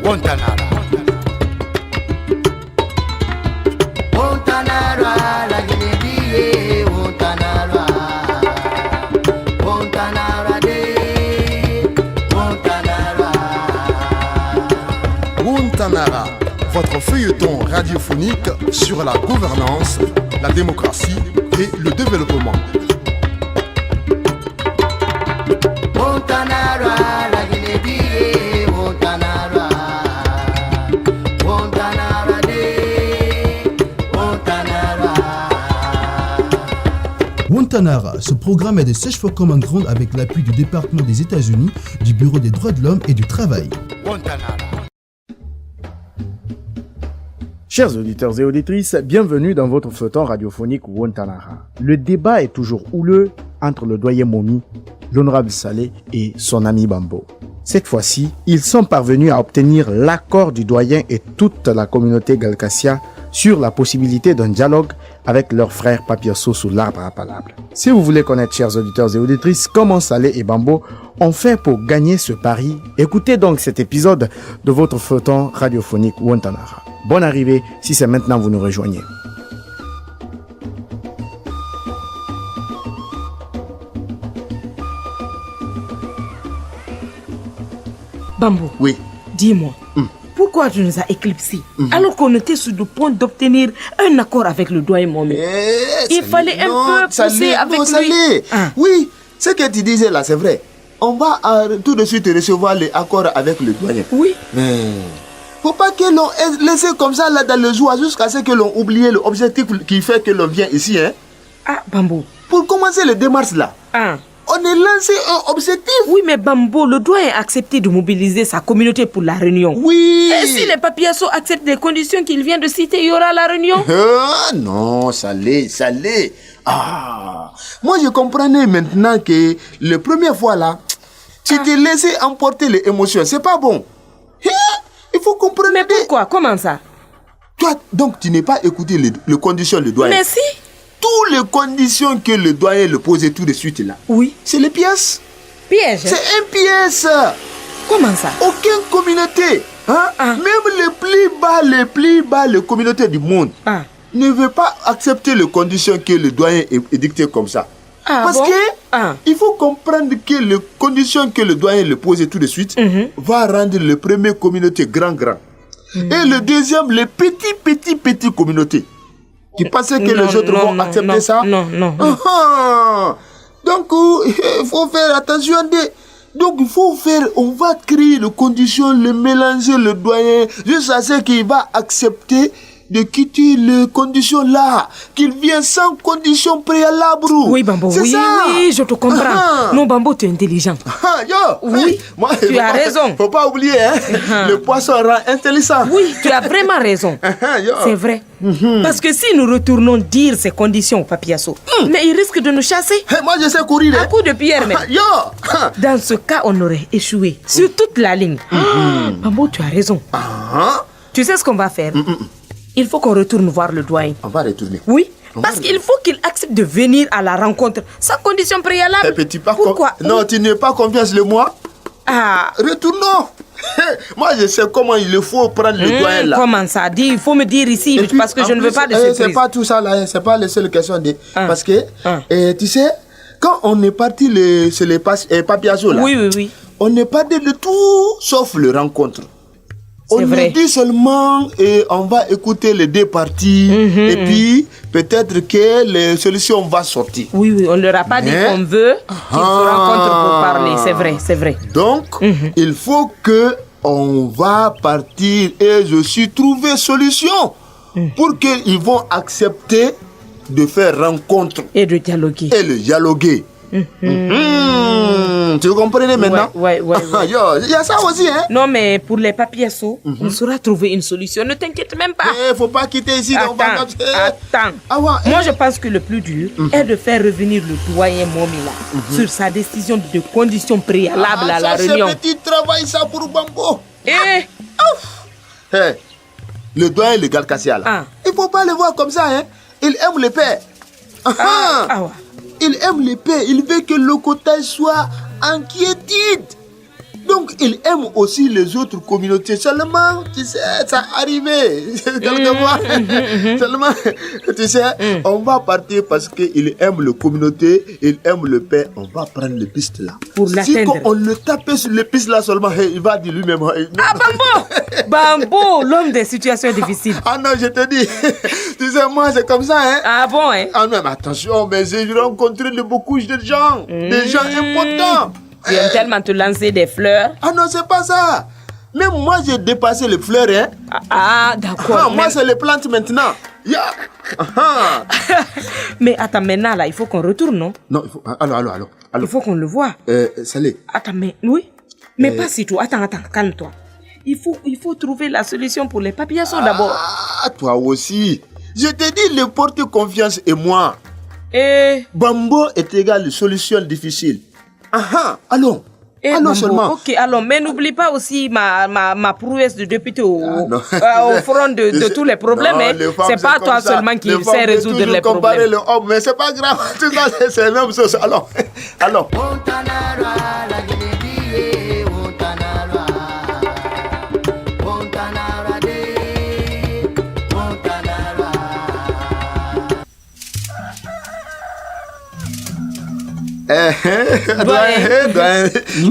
Montanara. Montanara, la Guinée, Montanara. Montanara de Montanara. Montanara, votre feuilleton radiophonique sur la gouvernance, la démocratie et le développement. Montanara, la Guinée, Montanara. Montanara de Montanara. Montanara, ce programme est de Search for Common Ground avec l'appui du département des États-Unis, du Bureau des droits de l'homme et du travail. Montanara. Chers auditeurs et auditrices, bienvenue dans votre feuilleton radiophonique Montanara. Le débat est toujours houleux entre le doyen Momi, l'honorable Saleh et son ami Bambo. Cette fois-ci, ils sont parvenus à obtenir l'accord du doyen et toute la communauté Galkassia sur la possibilité d'un dialogue avec leur frère Papiasso sous l'arbre à palabre. Si vous voulez connaître, chers auditeurs et auditrices, comment Saleh et Bambo ont fait pour gagner ce pari, écoutez donc cet épisode de votre feuilleton radiophonique Montanara. Bonne arrivée si c'est maintenant vous nous rejoignez. Bambo, Oui. dis-moi, pourquoi tu nous as éclipsés alors qu'on était sur le point d'obtenir un accord avec le doyen Momi? Il fallait un peu pousser avec lui. Saleh. Ah. Oui, ce que tu disais là, c'est vrai. On va tout de suite recevoir l'accord avec le doyen. Oui. Mais faut pas que l'on laisse comme ça là dans le joie jusqu'à ce que l'on oublie l'objectif qui fait que l'on vient ici. Hein. Ah, Bambo. Pour commencer les démarches là, Ah. on est lancé un objectif. Oui, mais Bambo, le doyen a accepté de mobiliser sa communauté pour la réunion. Oui. Et si les Papiasso acceptent les conditions qu'il vient de citer, il y aura la réunion. Ah non, Saleh. Ah, moi je comprenais maintenant que la première fois là, tu t'es laissé emporter les émotions. C'est pas bon. Il faut comprendre. Mais pourquoi? Comment ça? Toi, donc tu n'es pas écouté les conditions du doyen. Mais si. Toutes les conditions que le doyen le posait tout de suite là. Oui. C'est les pièces. Piège. C'est un pièce. Comment ça? Aucune communauté, hein, même les plus bas, les communautés du monde, ne veut pas accepter les conditions que le doyen édicté comme ça. Parce que il faut comprendre que les conditions que le doyen le posait tout de suite va rendre le premier communauté grand. Et le deuxième, les petits communautés. Tu pensais que les autres vont accepter ça? Non. Donc, il faut faire attention. Donc, on va créer les conditions, le mélanger, le doyen, jusqu'à ce qu'il va accepter de quitter les conditions là, qu'il vienne sans condition préalable. Oui, Bambo, oui, je te comprends. Non, Bambo, tu es intelligent. Oui, moi, tu as raison. Faut pas oublier, le poisson rend intelligent. Oui, tu as vraiment raison. C'est vrai. Parce que si nous retournons dire ces conditions au Papiasso, mais il risque de nous chasser. Moi, je sais courir. À coup de pierre, même. Dans ce cas, on aurait échoué sur toute la ligne. Bambo, tu as raison. Tu sais ce qu'on va faire? Il faut qu'on retourne voir le doyen. On va retourner. Oui, parce qu'il faut qu'il accepte de venir à la rencontre sans condition préalable. Pourquoi? Non, tu n'es pas confiance de moi. Retournons. Moi, je sais comment il faut prendre le doyen là. Comment ça? Dis, il faut me dire ici, parce que je ne veux pas de surprise. C'est pas tout ça là, c'est pas la seule question de... Parce que, tu sais, quand on est parti sur les Papiasso là, oui. On est parti de tout sauf le rencontre. On vrai. dit seulement et on va écouter les deux parties et puis peut-être que les solutions vont sortir. Oui, on ne leur a pas dit qu'on veut qu'ils se rencontrent pour parler. C'est vrai. Donc, il faut que on va partir et je suis trouvé solution pour qu'ils vont accepter de faire rencontre et de dialoguer. Tu comprenez maintenant? Ouais. Il y a ça aussi, hein? Non, mais pour les Papiasso, on saura trouver une solution. Ne t'inquiète même pas. Il ne faut pas quitter ici. Attends. Moi, je pense que le plus dur est de faire revenir le doyen Momila sur sa décision de conditions préalables à la réunion. C'est petit travail, ça, pour Bambo. Hey, le doyen le Galkassia, là. Il ne faut pas le voir comme ça, hein? Il aime le paix. Il aime les paix. Il veut que le côté soit en quiétude. Donc, il aime aussi les autres communautés. Seulement, tu sais, ça arrivait. Quelquefois, seulement, tu sais, on va partir parce qu'il aime la communauté, il aime le père. On va prendre le piste là. Pour l'atteindre. Si on le tapait sur le piste là seulement, il va dire lui-même. Ah, Bambo, l'homme des situations difficiles. Ah non, je te dis, tu sais, moi, c'est comme ça, hein. Ah bon, hein? Ah non, mais attention, mais j'ai rencontré beaucoup de gens, des gens importants. Tu aimes tellement te lancer des fleurs. Ah non, c'est pas ça. Même moi, j'ai dépassé les fleurs, hein. Ah, d'accord. Ah, moi, c'est les plantes maintenant. Yeah. Mais attends, maintenant, là, il faut qu'on retourne, non? Non, il faut... Alors. Il faut qu'on le voie. Salé. Attends, mais... Oui? Mais pas si tout. Attends, calme-toi. Il faut trouver la solution pour les papillons d'abord. Ah, toi aussi. Je te dis, le porte confiance et moi. Bambo est égal à solution difficile. Allons. Allons seulement. Ok, alors, mais n'oublie pas aussi ma prouesse de député au front de tous les problèmes. Non, c'est pas toi seulement qui sait résoudre les problèmes. Le homme, mais c'est pas grave. Tout ça, c'est la même chose. Allons.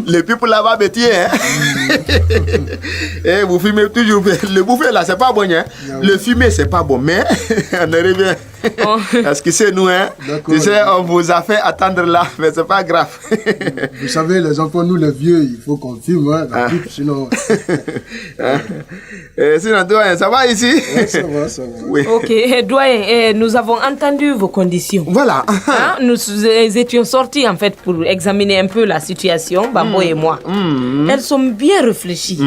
Les people là-bas bêtiers, hein. Vous fumez toujours. Le bouffer là, c'est pas bon, hein. Le fumer, c'est pas bon, mais on revient. Parce que c'est nous, hein. Tu sais, on vous a fait attendre là, mais c'est pas grave. Vous savez, les enfants, nous les vieux, il faut qu'on fume, hein, la pipe, sinon. Sinon, doyen, ça va ici? Ça va. Oui. Ok, doyen, nous avons entendu vos conditions. Voilà. Nous étions sortis en fait pour examiner un peu la situation, Bambo et moi. Elles sont bien réfléchies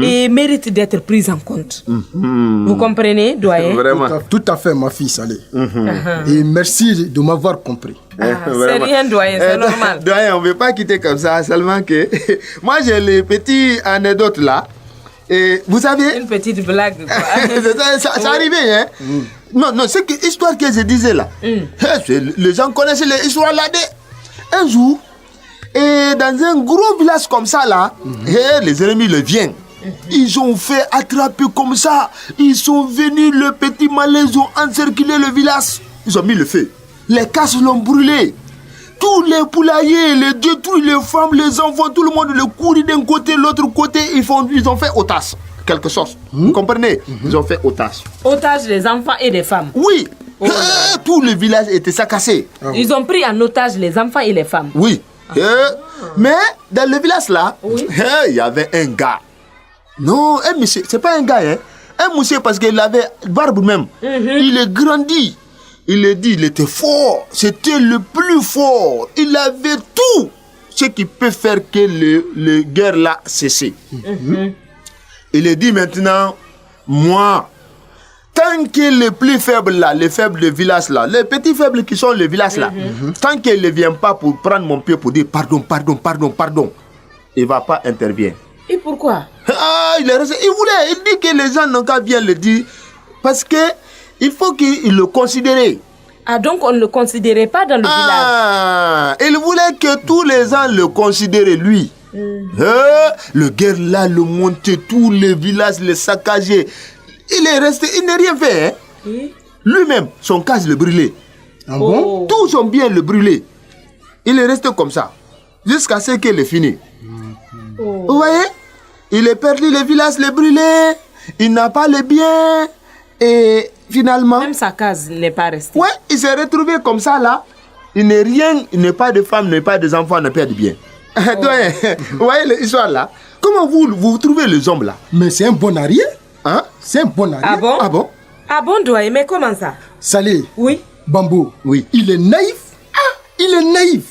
et méritent d'être prises en compte. Vous comprenez, doyen? Vraiment. Tout à fait, ma fille Salé. Et merci de m'avoir compris. C'est rien, doyen, c'est normal. Doyen, on ne veut pas quitter comme ça, seulement que moi j'ai les petites anecdotes là. Et vous savez. Une petite blague. ça arrivait, hein? Non, c'est que l'histoire que je disais là. Les gens connaissent les histoires là. Un jour, et dans un gros village comme ça là, les ennemis le viennent. Ils ont fait attraper comme ça. Ils sont venus, le petit malais, ils ont encerclé le village. Ils ont mis le feu. Les cases l'ont brûlé. Tous les poulaillers, les détruits, les femmes, les enfants, tout le monde le courit d'un côté, l'autre côté. Ils ont fait otage, quelque chose. Vous comprenez? Ils ont fait otage. Otage des enfants et des femmes. Oui. Tout le village était saccagé. Ils ont pris en otage les enfants et les femmes. Oui. Mais dans le village là, il y avait un gars. Non, un monsieur, c'est pas un gars, hein. Un monsieur parce qu'il avait barbe même. Il est grandi. Il est dit, il était fort. C'était le plus fort. Il avait tout ce qui peut faire que le guerre là cesse. Il est dit maintenant, moi, tant que les plus faibles là, les faibles du village là, les petits faibles qui sont le village là, tant qu'ils ne viennent pas pour prendre mon pied pour dire pardon, il ne va pas intervenir. Et pourquoi? Il est resté, il dit que les gens n'ont qu'à bien le dire parce que il faut qu'il le considère. Ah, donc on ne le considérait pas dans le village. Il voulait que tous les gens le considèrent lui. Le guerre là, le monter, tous les villages, les saccager. Il est resté, il n'a rien fait. Lui-même, son case le brûlé. Ah bon? Tout son bien le brûlé. Il est resté comme ça. Jusqu'à ce qu'il ait fini. Vous voyez? Il est perdu, le village le brûlé. Il n'a pas le bien. Et finalement... Même sa case n'est pas restée. Ouais, il s'est retrouvé comme ça là. Il n'est rien, il n'est pas de femme, il n'est pas des enfants, il n'a pas de bien. Vous voyez l'histoire là? Comment vous trouvez les hommes là? Mais c'est un bon arrière. Hein? C'est un bon arrière. Ah bon? Ah bon? Ah bon, doyen, mais comment ça? Salé. Oui. Bambo. Oui. Il est naïf. Il est naïf.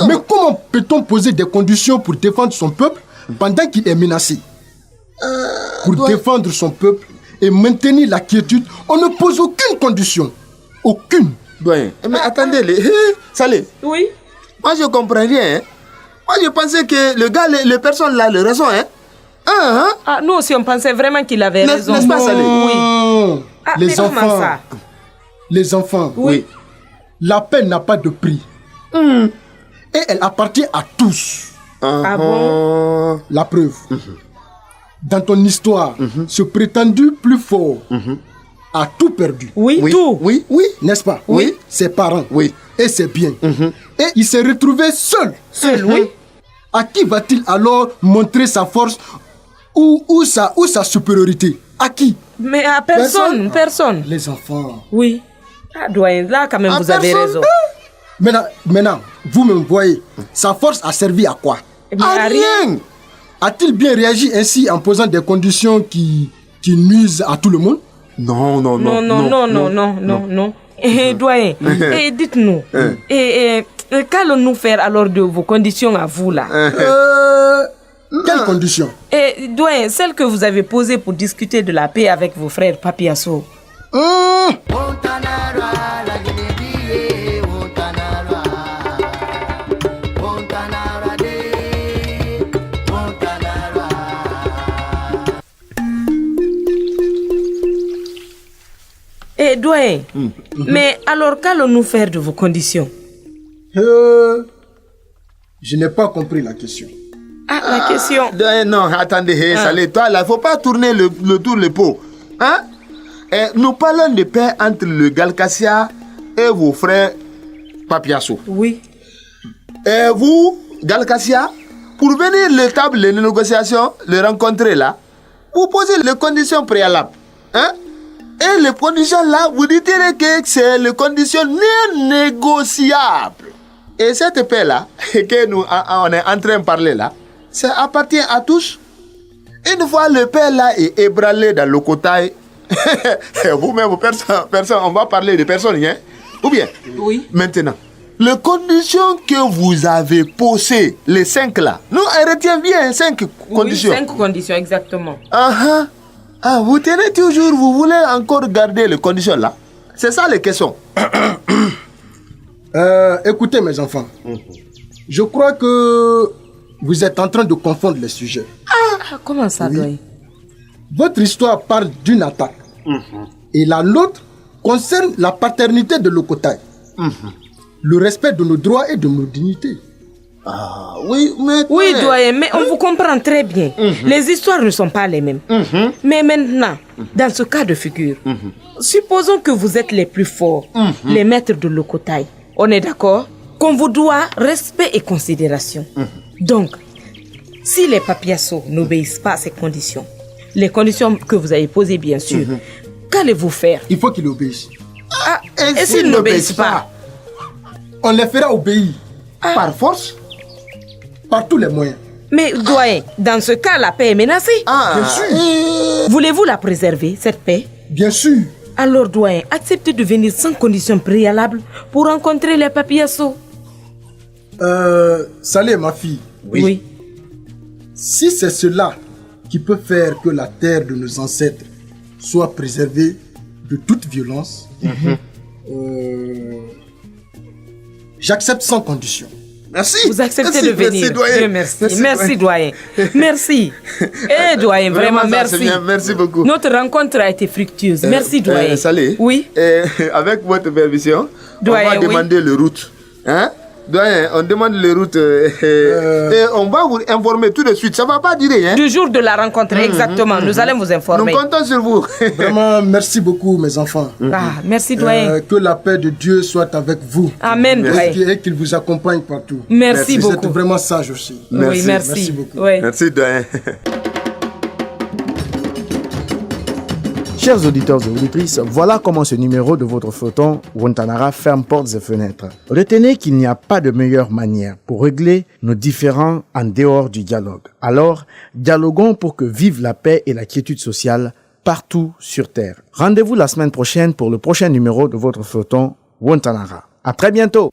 Mais comment peut-on poser des conditions pour défendre son peuple pendant qu'il est menacé? Pour défendre son peuple et maintenir la quiétude, on ne pose aucune condition. Aucune. Mais attendez, Salé. Oui. Moi je comprends rien. Hein? Moi je pensais que le gars, les personnes là, le raison, hein? Ah, nous aussi on pensait vraiment qu'il avait raison. N'est-ce pas, Salé? Oui. Ah, les mais enfants. comment ça? Les enfants. Oui. La paix n'a pas de prix. Et elle appartient à tous. Ah bon? La preuve. Dans ton histoire, ce prétendu plus fort a tout perdu. Oui, tout. Oui, n'est-ce pas? Oui. Ses parents. Oui. Et ses biens. Et il s'est retrouvé seul. Oui. À qui va-t-il alors montrer sa force ou sa supériorité? À qui? Mais à personne. Les enfants. Oui. Ah, doyen, là quand même À vous avez personne. raison. Maintenant, vous me voyez, sa force a servi à quoi? Mais à rien. A-t-il bien réagi ainsi en posant des conditions qui nuisent à tout le monde? Non. Non. Doyen, dites-nous, qu'allons-nous faire alors de vos conditions à vous là? Quelles conditions? Doyen, celles que vous avez posées pour discuter de la paix avec vos frères Papiasso. Doyen, mais alors qu'allons-nous faire de vos conditions? Je n'ai pas compris la question. Ah, la question. Non, attendez, Salé, toi là, faut pas tourner le tour le pot. Hein? Nous parlons de paix entre le Galkassia et vos frères Papiasso. Oui. Et vous, Galkassia, pour venir le table de négociation, le rencontrer là, vous posez les conditions préalables. Hein? Et les conditions là, vous dites que c'est les conditions non négociables. Et cette paix là, que nous on est en train de parler là, ça appartient à tous. Une fois le paix là est ébranlé dans le Kotaï, vous-même, personne, on va parler de personne, hein? Ou bien? Oui. Maintenant, les conditions que vous avez posées, les 5 là, nous, on retient bien 5 conditions. Oui, 5 conditions, exactement. Vous tenez toujours, vous voulez encore garder les conditions là? C'est ça les questions. Écoutez mes enfants, je crois que vous êtes en train de confondre les sujets. Comment ça, doyen? Votre histoire parle d'une attaque. Et la nôtre concerne la paternité de Lokotaï. Le respect de nos droits et de nos dignités. Oui, mais... Oui, doyen, mais on vous comprend très bien. Les histoires ne sont pas les mêmes. Mais maintenant, dans ce cas de figure, supposons que vous êtes les plus forts, les maîtres de Lokotaï. On est d'accord qu'on vous doit respect et considération. Donc, si les Papiasso n'obéissent pas à ces conditions, les conditions que vous avez posées bien sûr, qu'allez-vous faire? Il faut qu'ils obéissent. Et s'ils n'obéissent pas? On les fera obéir. Par force? Par tous les moyens. Mais doyen, dans ce cas, la paix est menacée. Bien sûr. Voulez-vous la préserver, cette paix? Bien sûr. Alors, doyen, acceptez de venir sans condition préalable pour rencontrer les Papiasso. Salé, ma fille. Oui. Si c'est cela qui peut faire que la terre de nos ancêtres soit préservée de toute violence, j'accepte sans condition. Merci. Vous acceptez de venir. Merci, doyen. Merci, doyen. Merci. Doyen, vraiment, merci. Bien, merci beaucoup. Notre rencontre a été fructueuse. Merci, doyen. Salé. Oui. Avec votre permission, Doyen, on va demander le route. Hein? Doyen, on demande les routes et on va vous informer tout de suite. Ça ne va pas durer. Hein? Du jour de la rencontre, exactement. Nous allons vous informer. Nous comptons sur vous. Vraiment, merci beaucoup, mes enfants. Merci, doyen. Que la paix de Dieu soit avec vous. Amen, doyen. Et qu'il vous accompagne partout. Merci Vous beaucoup. êtes vraiment sage aussi. Oui, merci. Merci beaucoup. Oui. Merci, doyen. Chers auditeurs et auditrices, voilà comment ce numéro de votre feuilleton Wontanara ferme portes et fenêtres. Retenez qu'il n'y a pas de meilleure manière pour régler nos différends en dehors du dialogue. Alors, dialoguons pour que vive la paix et la quiétude sociale partout sur Terre. Rendez-vous la semaine prochaine pour le prochain numéro de votre feuilleton Wontanara. À très bientôt.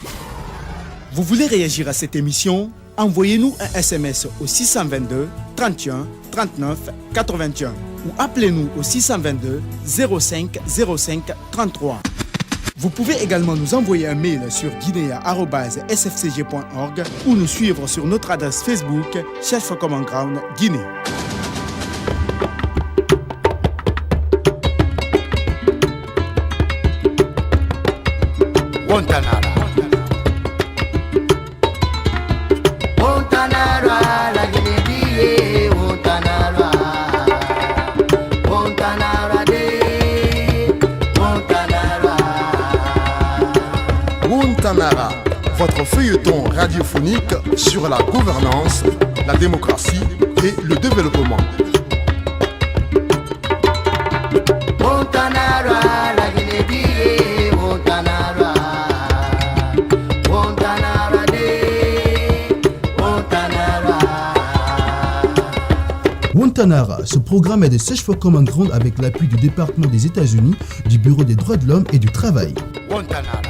Vous voulez réagir à cette émission? Envoyez-nous un SMS au 622 31 39 81 ou appelez-nous au 622 05 05 33. Vous pouvez également nous envoyer un mail sur guinea@sfcg.org ou nous suivre sur notre adresse Facebook Search for Common Ground Guinée. Wontanara. Wantanara, votre feuilleton radiophonique sur la gouvernance, la démocratie et le développement. Wantanara, ce programme est de Search for Common Ground avec l'appui du département des États-Unis, du Bureau des droits de l'homme et du travail. Wantanara.